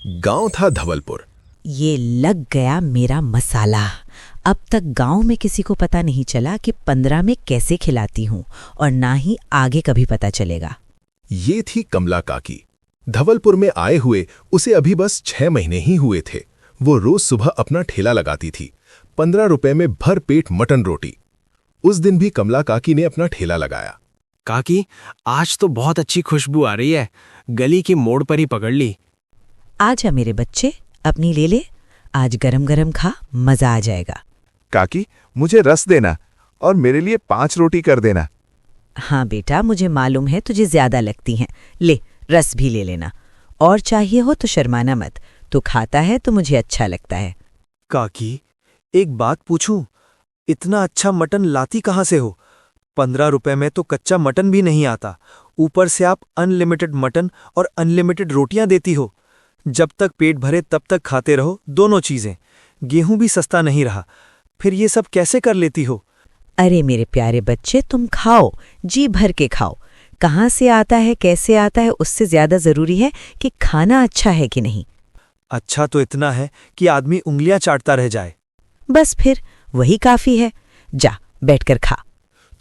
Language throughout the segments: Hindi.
गांव था धवलपुर। ये लग गया मेरा मसाला। अब तक गांव में किसी को पता नहीं चला कि 15 में कैसे खिलाती हूँ, और ना ही आगे कभी पता चलेगा। ये थी कमला काकी। धवलपुर में आए हुए उसे अभी बस 6 महीने ही हुए थे। वो रोज सुबह अपना ठेला लगाती थी। 15 रुपए में भर पेट मटन रोटी। उस दिन भी कमला काकी ने अपना ठेला लगाया। काकी, आज तो बहुत अच्छी खुशबू आ रही है। गली की मोड़ पर ही पकड़ ली। आजा मेरे बच्चे, अपनी ले ले। आज गरम गरम खा, मजा आ जाएगा। काकी, मुझे रस देना और मेरे लिए 5 रोटी कर देना। हाँ बेटा, मुझे मालूम है तुझे ज्यादा लगती हैं। ले, रस भी ले लेना। और चाहिए हो तो शर्माना मत। तू खाता है तो मुझे अच्छा लगता है। काकी, एक बात पूछूं? इतना अच्छा मटन लाती कहाँ से हो? 15 रुपए में तो कच्चा मटन भी नहीं आता। ऊपर से आप अनलिमिटेड मटन और अनलिमिटेड रोटियां देती हो। जब तक पेट भरे तब तक खाते रहो, दोनों चीजें। गेहूं भी सस्ता नहीं रहा, फिर ये सब कैसे कर लेती हो? अरे मेरे प्यारे बच्चे, तुम खाओ, जी भर के खाओ। कहाँ से आता है, कैसे आता है, उससे ज्यादा जरूरी है कि खाना अच्छा है कि नहीं। अच्छा तो इतना है कि आदमी उंगलियां चाटता रह जाए। बस फिर वही काफी है। जा, बैठकर खा।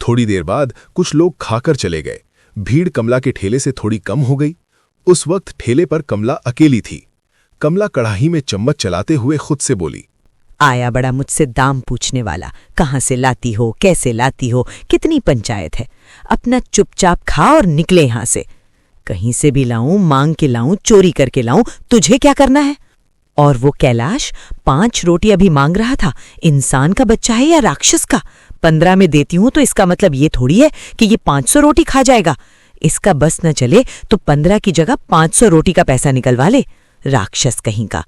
थोड़ी देर बाद कुछ लोग खाकर चले गए। भीड़ कमला के ठेले से थोड़ी कम हो गई। उस वक्त ठेले पर कमला अकेली थी। कमला कढ़ाई में चम्मच चलाते हुए खुद से बोली, आया बड़ा मुझसे दाम पूछने वाला। कहाँ से लाती हो, कैसे लाती हो, कितनी पंचायत है। अपना चुपचाप खा और निकले यहां से। कहीं से भी लाऊं, मांग के लाऊं, चोरी करके लाऊं, तुझे क्या करना है? और वो कैलाश 5 रोटी अभी मांग रहा था। इंसान का बच्चा है या राक्षस का? 15 में देती हूं तो इसका मतलब ये थोड़ी है कि ये 500 रोटी खा जाएगा। इसका बस न चले तो 15 की जगह 500 रोटी का पैसा निकलवा ले। राक्षस कहीं का।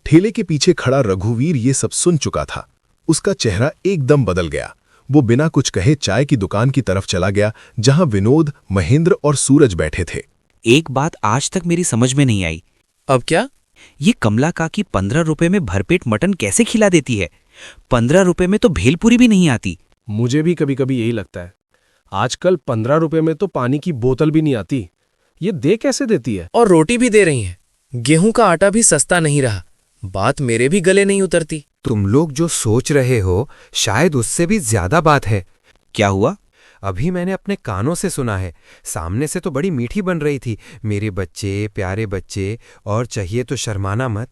ठेले के पीछे खड़ा रघुवीर ये सब सुन चुका था। उसका चेहरा एकदम बदल गया। वो बिना कुछ कहे चाय की दुकान की तरफ चला गया, जहां विनोद, महेंद्र और सूरज बैठे थे। एक बात आज तक मेरी समझ में नहीं आई। अब क्या? ये कमला काकी 15 रुपए में भरपेट मटन कैसे खिला देती है? 15 रुपए में तो भेलपुरी भी नहीं आती। मुझे भी कभी कभी यही लगता है। आजकल 15 रुपए में तो पानी की बोतल भी नहीं आती। ये दे कैसे देती है? और रोटी भी दे रही हैं। गेहूं का आटा भी सस्ता नहीं रहा। बात मेरे भी गले नहीं उतरती। तुम लोग जो सोच रहे हो शायद उससे भी ज्यादा बात है। क्या हुआ? अभी मैंने अपने कानों से सुना है। सामने से तो बड़ी मीठी बन रही थी, मेरे बच्चे, प्यारे बच्चे, और चाहिए तो शर्माना मत।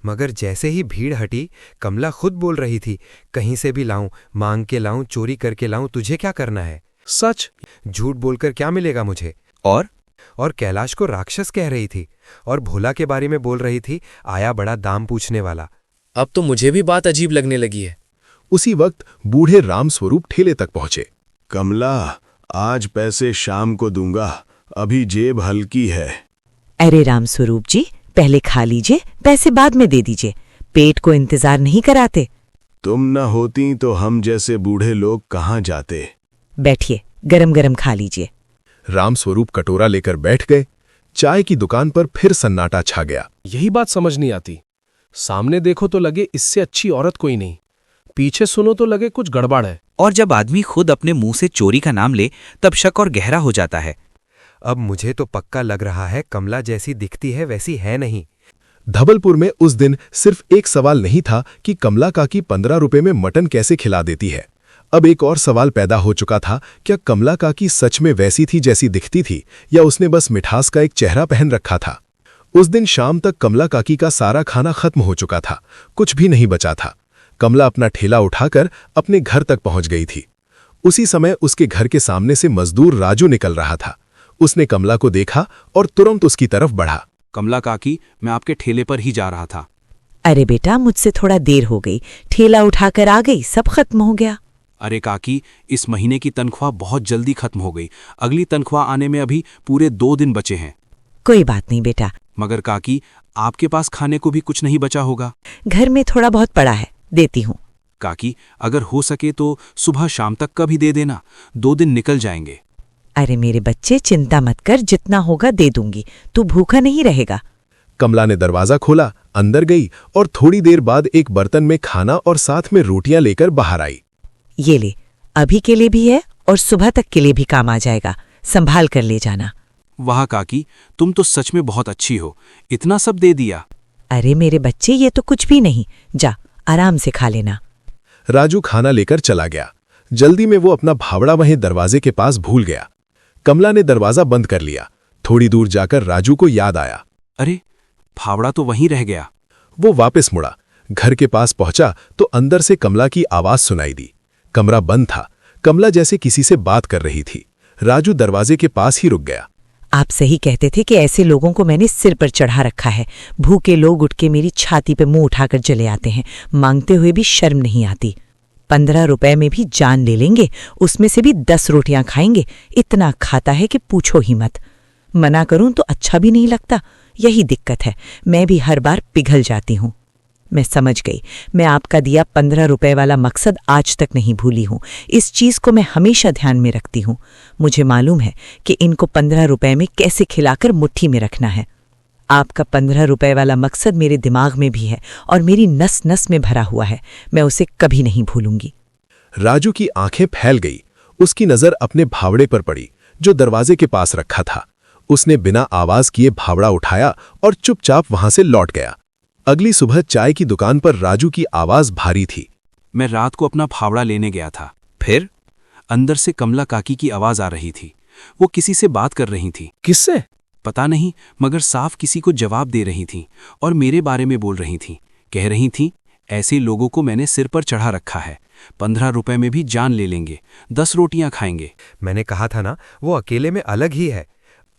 मगर जैसे ही भीड़ हटी, कमला खुद बोल रही थी, कहीं से भी लाऊं, मांग के लाऊं, चोरी करके लाऊं, तुझे क्या करना है? सच? झूठ बोलकर क्या मिलेगा मुझे? और कैलाश को राक्षस कह रही थी, और भोला के बारे में बोल रही थी, आया बड़ा दाम पूछने वाला। अब तो मुझे भी बात अजीब लगने लगी है। उसी वक्त बूढ़े रामस्वरूप ठेले तक पहुंचे। कमला, आज पैसे शाम को दूंगा, अभी जेब हल्की है। अरे रामस्वरूप जी, पहले खा लीजिए, पैसे बाद में दे दीजिए। पेट को इंतजार नहीं कराते। तुम न होती तो हम जैसे बूढ़े लोग कहाँ जाते। बैठिए, गरम गरम खा लीजिए। रामस्वरूप कटोरा लेकर बैठ गए। चाय की दुकान पर फिर सन्नाटा छा गया। यही बात समझ नहीं आती। सामने देखो तो लगे इससे अच्छी औरत कोई नहीं, पीछे सुनो तो लगे कुछ गड़बड़ है। और जब आदमी खुद अपने मुंह से चोरी का नाम ले तब शक और गहरा हो जाता है। अब मुझे तो पक्का लग रहा है कमला जैसी दिखती है वैसी है नहीं। धवलपुर में उस दिन सिर्फ एक सवाल नहीं था कि कमला काकी 15 रुपए में मटन कैसे खिला देती है। अब एक और सवाल पैदा हो चुका था, क्या कमला काकी सच में वैसी थी जैसी दिखती थी, या उसने बस मिठास का एक चेहरा पहन रखा था? उस दिन शाम तक कमला काकी का सारा खाना खत्म हो चुका था। कुछ भी नहीं बचा था। कमला अपना ठेला उठाकर अपने घर तक पहुंच गई थी। उसी समय उसके घर के सामने से मजदूर राजू निकल रहा था। उसने कमला को देखा और तुरंत उसकी तरफ बढ़ा। कमला काकी, मैं आपके ठेले पर ही जा रहा था। अरे बेटा, मुझसे थोड़ा देर हो गई, ठेला उठाकर आ गई, सब खत्म हो गया। अरे काकी, इस महीने की तनख्वाह बहुत जल्दी खत्म हो गई। अगली तनख्वाह आने में अभी पूरे 2 दिन बचे हैं। कोई बात नहीं बेटा। मगर काकी, आपके पास खाने को भी कुछ नहीं बचा होगा। घर में थोड़ा बहुत पड़ा है, देती हूँ। काकी, अगर हो सके तो सुबह शाम तक का भी दे देना, 2 दिन निकल जाएंगे। अरे मेरे बच्चे, चिंता मत कर, जितना होगा दे दूंगी, तू भूखा नहीं रहेगा। कमला ने दरवाजा खोला, अंदर गई और थोड़ी देर बाद एक बर्तन में खाना और साथ में रोटियां लेकर बाहर आई। ये ले, अभी के लिए भी है और सुबह तक के लिए भी काम आ जाएगा, संभाल कर ले जाना। वाह काकी, तुम तो सच में बहुत अच्छी हो, इतना सब दे दिया। अरे मेरे बच्चे, ये तो कुछ भी नहीं, जा आराम से खा लेना। राजू खाना लेकर चला गया। जल्दी में वो अपना भावड़ा वहीं दरवाजे के पास भूल गया। कमला ने दरवाजा बंद कर लिया। थोड़ी दूर जाकर राजू को याद आया। अरे फावड़ा तो वहीं रह गया। वो वापस मुड़ा। घर के पास पहुंचा तो अंदर से कमला की आवाज सुनाई दी। कमरा बंद था। कमला जैसे किसी से बात कर रही थी। राजू दरवाजे के पास ही रुक गया। आप सही कहते थे कि ऐसे लोगों को मैंने सिर पर चढ़ा रखा है। भूखे लोग उठ के मेरी छाती पे मुंह उठाकर चले आते हैं, मांगते हुए भी शर्म नहीं आती। 15 रुपए में भी जान ले लेंगे, उसमें से भी 10 रोटियां खाएंगे। इतना खाता है कि पूछो ही मत। मना करूं तो अच्छा भी नहीं लगता। यही दिक्कत है, मैं भी हर बार पिघल जाती हूं। मैं समझ गई। मैं आपका दिया 15 रुपए वाला मकसद आज तक नहीं भूली हूं। इस चीज को मैं हमेशा ध्यान में रखती हूं। मुझे मालूम है कि इनको 15 रुपए में कैसे खिलाकर मुट्ठी में रखना है। आपका 15 रुपए वाला मकसद मेरे दिमाग में भी है और मेरी नस नस में भरा हुआ है। मैं उसे कभी नहीं भूलूंगी। राजू की आंखें फैल गई। उसकी नजर अपने भावड़े पर पड़ी जो दरवाजे के पास रखा था। उसने बिना आवाज किए भावड़ा उठाया और चुपचाप वहां से लौट गया। अगली सुबह चाय की दुकान पर राजू की आवाज भारी थी। मैं रात को अपना फावड़ा लेने गया था। फिर अंदर से कमला काकी की आवाज आ रही थी। वो किसी से बात कर रही थी। किससे? पता नहीं, मगर साफ किसी को जवाब दे रही थी और मेरे बारे में बोल रही थी। कह रही थी, ऐसे लोगों को मैंने सिर पर चढ़ा रखा है। 15 रुपए में भी जान ले लेंगे, 10 रोटियां खाएंगे। मैंने कहा था ना, वो अकेले में अलग ही है।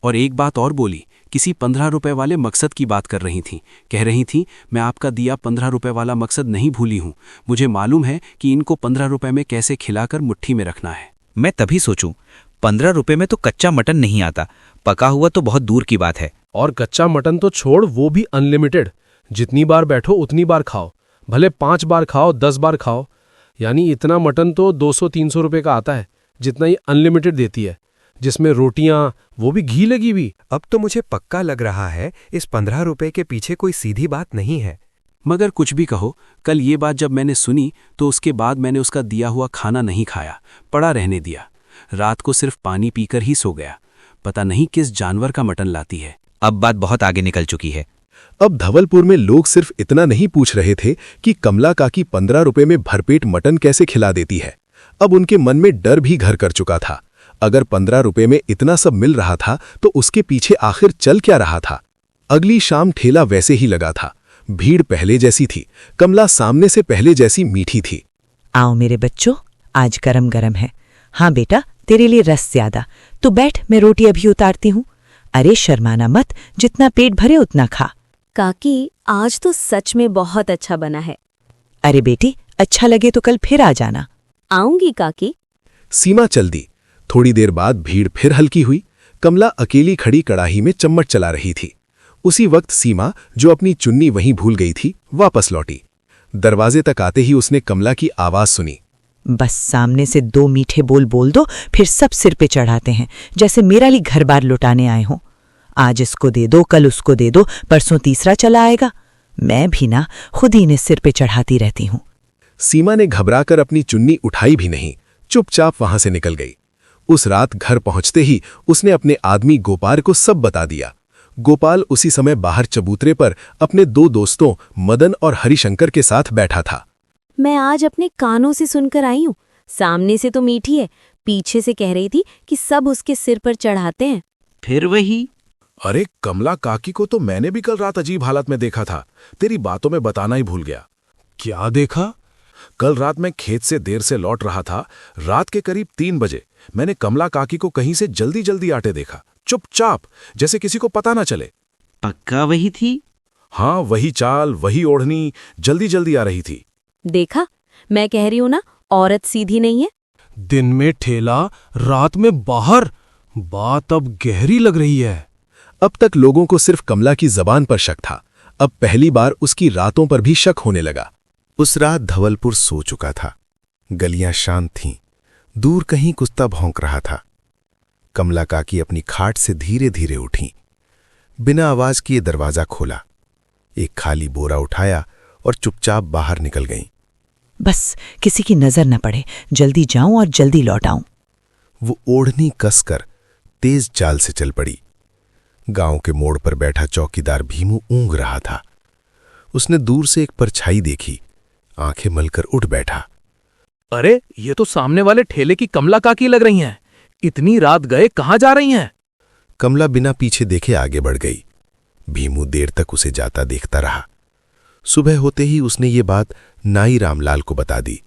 और एक बात और बोली, किसी 15 रुपए वाले मकसद की बात कर रही थी। कह रही थी, मैं आपका दिया 15 रुपए वाला मकसद नहीं भूली हूं। मुझे मालूम है कि इनको 15 रुपए में कैसे खिलाकर मुट्ठी में रखना है। मैं तभी सोचूं, 15 रुपए में तो कच्चा मटन नहीं आता, पका हुआ तो बहुत दूर की बात है। और कच्चा मटन तो छोड़, वो भी अनलिमिटेड। जितनी बार बैठो उतनी बार खाओ, भले 5 बार खाओ, 10 बार खाओ। यानी इतना मटन तो 200-300 रुपए का आता है, जितना ही अनलिमिटेड देती है, जिसमें रोटियां, वो भी घी लगी हुई। अब तो मुझे पक्का लग रहा है इस 15 रुपए के पीछे कोई सीधी बात नहीं है। मगर कुछ भी कहो, कल ये बात जब मैंने सुनी तो उसके बाद मैंने उसका दिया हुआ खाना नहीं खाया, पड़ा रहने दिया। रात को सिर्फ पानी पीकर ही सो गया। पता नहीं किस जानवर का मटन लाती है। अब बात बहुत आगे निकल चुकी है। अब धवलपुर में लोग सिर्फ इतना नहीं पूछ रहे थे कि कमला काकी 15 रुपए में भरपेट मटन कैसे खिला देती है। अब उनके मन में डर भी घर कर चुका था। अगर 15 रुपए में इतना सब मिल रहा था तो उसके पीछे आखिर चल क्या रहा था। अगली शाम ठेला वैसे ही लगा था। भीड़ पहले जैसी थी। कमला सामने से पहले जैसी मीठी थी। आओ मेरे बच्चों, आज गरम गरम है। हाँ बेटा, तेरे लिए रस ज्यादा। तो बैठ, मैं रोटी अभी उतारती हूँ। अरे शर्माना मत, जितना पेट भरे उतना खा। काकी, आज तो सच में बहुत अच्छा बना है। अरे बेटी, अच्छा लगे तो कल फिर आ जाना। आऊंगी काकी। सीमा चल दी। थोड़ी देर बाद भीड़ फिर हल्की हुई। कमला अकेली खड़ी कड़ाही में चम्मच चला रही थी। उसी वक्त सीमा, जो अपनी चुन्नी वहीं भूल गई थी, वापस लौटी। दरवाजे तक आते ही उसने कमला की आवाज सुनी। बस सामने से 2 मीठे बोल बोल दो, फिर सब सिर पे चढ़ाते हैं, जैसे मेरा लिए घर बार लुटाने आए हों। आज इसको दे दो, कल उसको दे दो, परसों तीसरा चला आएगा। मैं भी ना खुद ही इन्हें सिर पे चढ़ाती रहती हूं। सीमा ने घबराकर अपनी चुन्नी उठाई भी नहीं, चुपचाप वहां से निकल गई। उस रात घर पहुंचते ही उसने अपने आदमी गोपाल को सब बता दिया। गोपाल उसी समय बाहर चबूतरे पर अपने 2 दोस्तों मदन और हरिशंकर के साथ बैठा था। मैं आज अपने कानों से सुनकर आई हूँ। सामने से तो मीठी है, पीछे से कह रही थी कि सब उसके सिर पर चढ़ाते हैं। फिर वही। अरे कमला काकी को तो मैंने भी कल रात अजीब हालत में देखा था। तेरी बातों में बताना ही भूल गया। क्या देखा? कल रात मैं खेत से देर से लौट रहा था। रात के करीब 3 बजे मैंने कमला काकी को कहीं से जल्दी जल्दी आते देखा, चुपचाप, जैसे किसी को पता ना चले। पक्का वही थी? हाँ, वही चाल, वही ओढ़नी, जल्दी जल्दी आ रही थी। देखा, मैं कह रही हूं ना, औरत सीधी नहीं है। दिन में ठेला, रात में बाहर। बात अब गहरी लग रही है। अब तक लोगों को सिर्फ कमला की जबान पर शक था। अब पहली बार उसकी रातों पर भी शक होने लगा। उस रात धवलपुर सो चुका था। गलियां शांत थीं। दूर कहीं कुत्ता भौंक रहा था। कमला काकी अपनी खाट से धीरे धीरे उठी। बिना आवाज किए दरवाजा खोला, एक खाली बोरा उठाया और चुपचाप बाहर निकल गईं। बस किसी की नजर न पड़े, जल्दी जाऊं और जल्दी लौट आऊं। वो ओढ़नी कसकर तेज चाल से चल पड़ी। गांव के मोड़ पर बैठा चौकीदार भीमू ऊँग रहा था। उसने दूर से एक परछाई देखी, आंखें मलकर उठ बैठा। अरे ये तो सामने वाले ठेले की कमला काकी लग रही हैं। इतनी रात गए कहाँ जा रही हैं? कमला बिना पीछे देखे आगे बढ़ गई। भीमू देर तक उसे जाता देखता रहा। सुबह होते ही उसने ये बात नाई रामलाल को बता दी।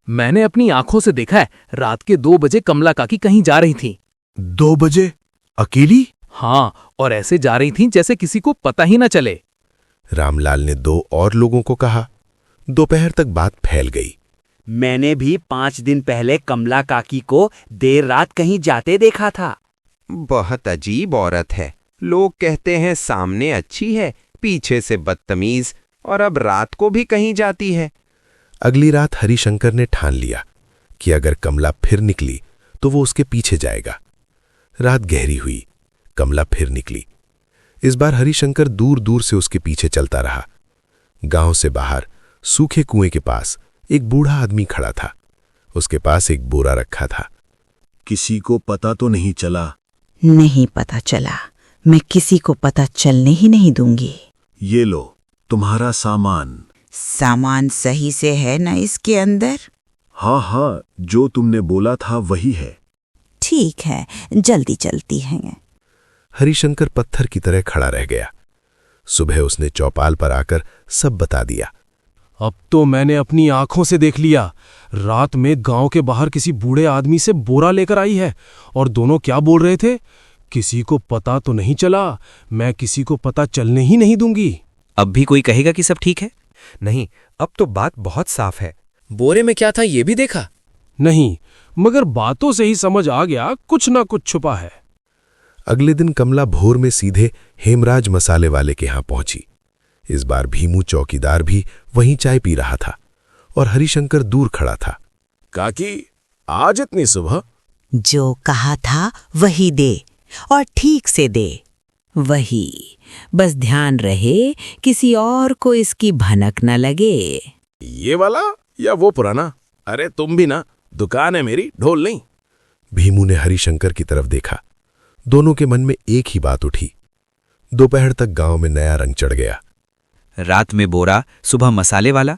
मैंने अपनी आंखों से देखा है, रात के 2 बजे कमला काकी कहीं जा रही थी। 2 बजे अकेली? हाँ, और ऐसे जा रही थी जैसे किसी को पता ही न चले। रामलाल ने 2 और लोगों को कहा। दोपहर तक बात फैल गई। मैंने भी 5 दिन पहले कमला काकी को देर रात कहीं जाते देखा था। बहुत अजीब औरत है। लोग कहते हैं सामने अच्छी है, पीछे से बदतमीज, और अब रात को भी कहीं जाती है। अगली रात हरिशंकर ने ठान लिया कि अगर कमला फिर निकली तो वो उसके पीछे जाएगा। रात गहरी हुई, कमला फिर निकली। इस बार हरिशंकर दूर दूर से उसके पीछे चलता रहा। गांव से बाहर सूखे कुएं के पास एक बूढ़ा आदमी खड़ा था। उसके पास एक बोरा रखा था। किसी को पता तो नहीं चला? नहीं पता चला। मैं किसी को पता चलने ही नहीं दूंगी। ये लो तुम्हारा सामान। सामान सही से है ना इसके अंदर? हाँ हाँ, जो तुमने बोला था वही है। ठीक है, जल्दी चलती हैं। हरिशंकर पत्थर की तरह खड़ा रह गया। सुबह उसने चौपाल पर आकर सब बता दिया। अब तो मैंने अपनी आंखों से देख लिया। रात में गांव के बाहर किसी बूढ़े आदमी से बोरा लेकर आई है, और दोनों क्या बोल रहे थे? किसी को पता तो नहीं चला, मैं किसी को पता चलने ही नहीं दूंगी। अब भी कोई कहेगा कि सब ठीक है? नहीं, अब तो बात बहुत साफ है। बोरे में क्या था ये भी देखा? नहीं, मगर बातों से ही समझ आ गया कुछ ना कुछ छुपा है। अगले दिन कमला भोर में सीधे हेमराज मसाले वाले के यहां पहुंची। इस बार भीमू चौकीदार भी वहीं चाय पी रहा था और हरिशंकर दूर खड़ा था। काकी, आज इतनी सुबह? जो कहा था वही दे, और ठीक से दे। वही, बस ध्यान रहे किसी और को इसकी भनक न लगे। ये वाला या वो पुराना? अरे तुम भी ना, दुकान है मेरी, ढोल नहीं। भीमू ने हरिशंकर की तरफ देखा। दोनों के मन में एक ही बात उठी। दोपहर तक गांव में नया रंग चढ़ गया। रात में बोरा, सुबह मसाले वाला,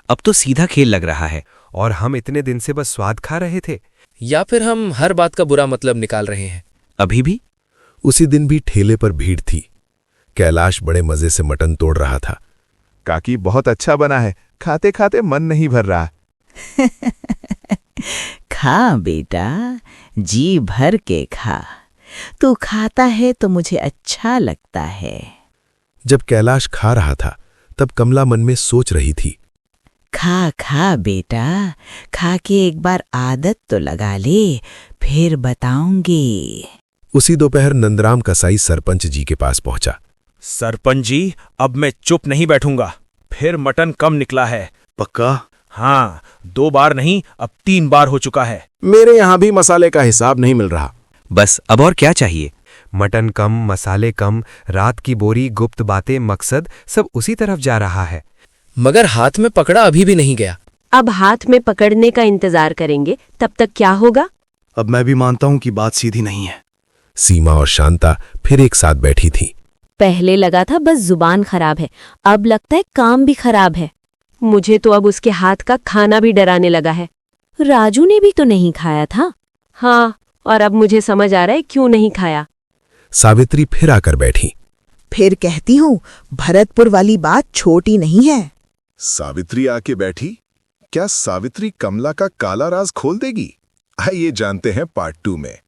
अब तो सीधा खेल लग रहा है। और हम इतने दिन से बस स्वाद खा रहे थे, या फिर हम हर बात का बुरा मतलब निकाल रहे हैं? अभी भी? उसी दिन भी ठेले पर भीड़ थी। कैलाश बड़े मजे से मटन तोड़ रहा था। काकी, बहुत अच्छा बना है, खाते खाते मन नहीं भर रहा। खा बेटा, जी भर के खा। तू खाता है तो मुझे अच्छा लगता है। जब कैलाश खा रहा था तब कमला मन में सोच रही थी। खा खा बेटा, खा के एक बार आदत तो लगा ले, फिर बताऊंगी। उसी दोपहर नंदराम कसाई सरपंच जी के पास पहुंचा। सरपंच जी, अब मैं चुप नहीं बैठूंगा। फिर मटन कम निकला है। पक्का? हाँ, 2 बार नहीं, अब 3 बार हो चुका है। मेरे यहाँ भी मसाले का हिसाब नहीं मिल रहा। बस अब और क्या चाहिए? मटन कम, मसाले कम, रात की बोरी, गुप्त बातें, मकसद सब उसी तरफ जा रहा है। मगर हाथ में पकड़ा अभी भी नहीं गया। अब हाथ में पकड़ने का इंतजार करेंगे, तब तक क्या होगा? अब मैं भी मानता हूँ कि बात सीधी नहीं है। सीमा और शांता फिर एक साथ बैठी थी। पहले लगा था बस जुबान खराब है, अब लगता है काम भी खराब है। मुझे तो अब उसके हाथ का खाना भी डराने लगा है। राजू ने भी तो नहीं खाया था। हाँ, और अब मुझे समझ आ रहा है क्यों नहीं खाया। सावित्री फिर आकर बैठी। फिर कहती हूँ, भरतपुर वाली बात छोटी नहीं है। सावित्री आके बैठी। क्या सावित्री कमला का काला राज खोल देगी? आइए जानते हैं पार्ट 2 में।